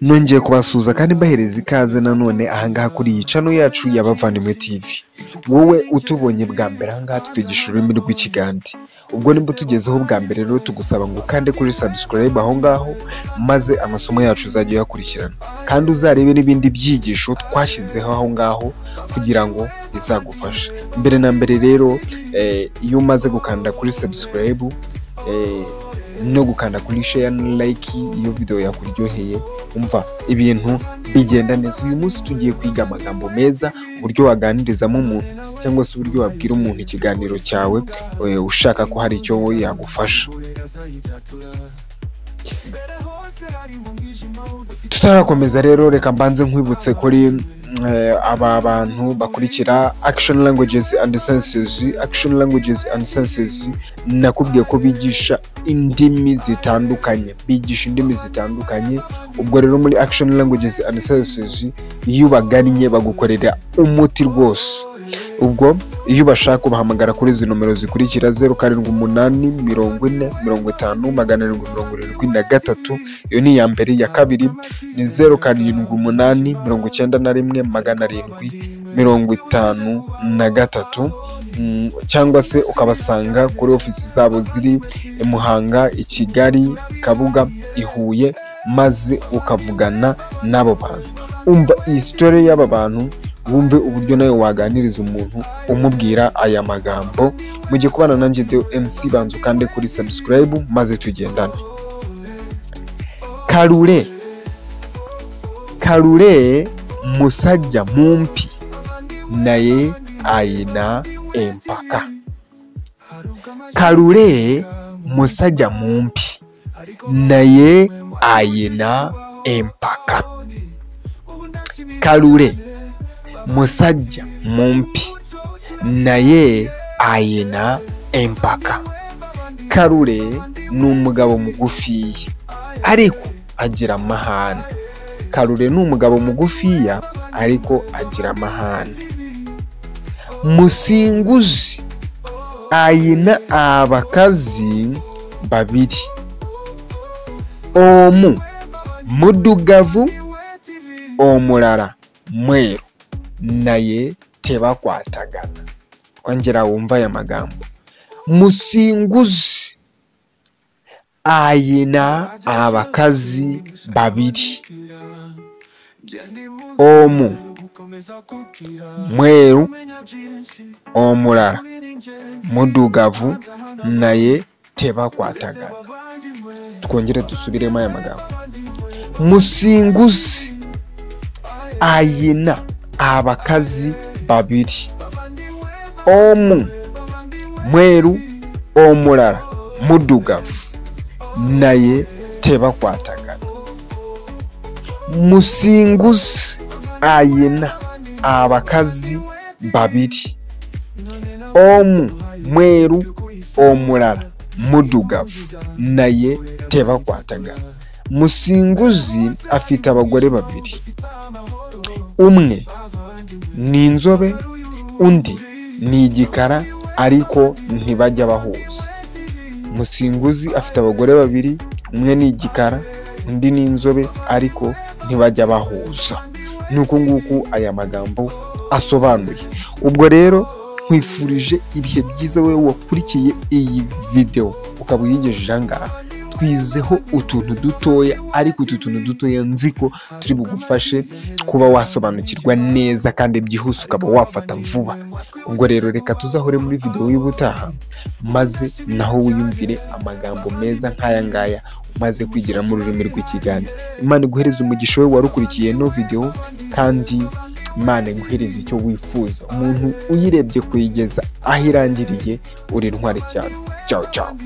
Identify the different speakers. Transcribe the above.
Speaker 1: nongeye kubasuza kandi mbahereza ikaze nanone ahangaha kuri iyi channel yacu y'Abavandimwe TV. Wowe utubonye bwa mbere ahangaha twigisha ururimi rw'Ikigande. Ubwo nimba tugezeho bwa mbere rero tugusaba ngo ukande kuri subscribe aho ngaho maze amasomo yacu uzajya uyakurikirana. Kandi uzarebe n'ibindi byigisho twashyizeho aho ngaho kugira ngo bizagufashe. Mbere na mbere rero iyo umaze gukanda kuri subscribe no gukanda kuri share na like iyo video yakuryoheye umva ibintu bigenda neza. Uyu munsi tugiye kwiga amagambo meza, uburyo waganirizamo umuntu cyangwa se uburyo wabwira umuntu ikiganiro cyawe ushaka ko hari icyo yagufasha. Tutarakomeza rero reka mbanze nkwibutse kuri aba bantu bakurikira Action Languages and Sentences. Nakubwiye ko bigisha indimi zitandukanye, ubwo rero muri Action Languages and Sentences iyo ubagannye bagukorera umuti rwose. Ubwo iyo ubashaka ubahamagara kuri izi nomero zikurikira 0780500773. Iyo ni iya mbere. Ya kabiri ni 0780911753 cyangwa se ukabasanga kuri ofisi zabo ziri i Muhanga, i Kigali, Kabuga, i Huye, maze ukavugana n'abo bantu. Umva iyi story y'aba bantu wumve uburyo nawe waganiriza umuntu umubwira aya magambo. Mugiye kubana nanjye Deo MC, banza ukande kuri subscribe maze tugendane. Karure musajja mumpi naye ayina empaka. Karure musajja mumpi naye ayina empaka. Karure musajja mumpi naye ayina empaka. Karure ni umugabo mugufiya ariko agira amahane. Karure ni umugabo mugufiya ariko agira amahane. Musinguzi ayina abakazi babiri. Omu mudugavu omulala mweru naye tebakwatagana. Ongera wumva aya magambo. Musinguzi ayina abakazi babiri. Omu mweru omulala mudugavu naye tebakwatagana. Twongere dusubiremo aya magambo. Musinguzi ayina abakazi babiri. Omu mweru omulala mudugavu naye tebakwatagana. Musinguzi ayina abakazi babiri. Omu mweru omulala mudugavu naye tebakwatagana. Musinguzi afite abagore babiri. Umwe ni inzobe, undi ni igikara ariko ntibajya bahuza. Musinguzi afite abagore babiri, umwe ni igikara, undi ni inzobe ariko ntibajya bahuza. Nuko nguko aya magambo asobanuye. Ubwo rero nkwifurije ibihe byiza wowe wakurikiye iyi video ukaba uyigejeje ahangaha. Twizeho utuntu dutoya ariko utu tuntu dutoya nziko turi bugufashe kuba wasobanukirwa neza kandi byihuse ukaba wafata vuba. Ubwo rero reka tuzahore muri video y'ubutaha maze naho wiyumvire amagambo meza nk'aya ngaya umaze kwigira mu rurimi rw'Ikigande. Imana iguhereze umugisha we warukurikiye no video kandi Imana iguhereze icyo wifuza. Umuntu uyirebye kuyigeza aho irangiriye uri ntwari cyane. Ciao ciao.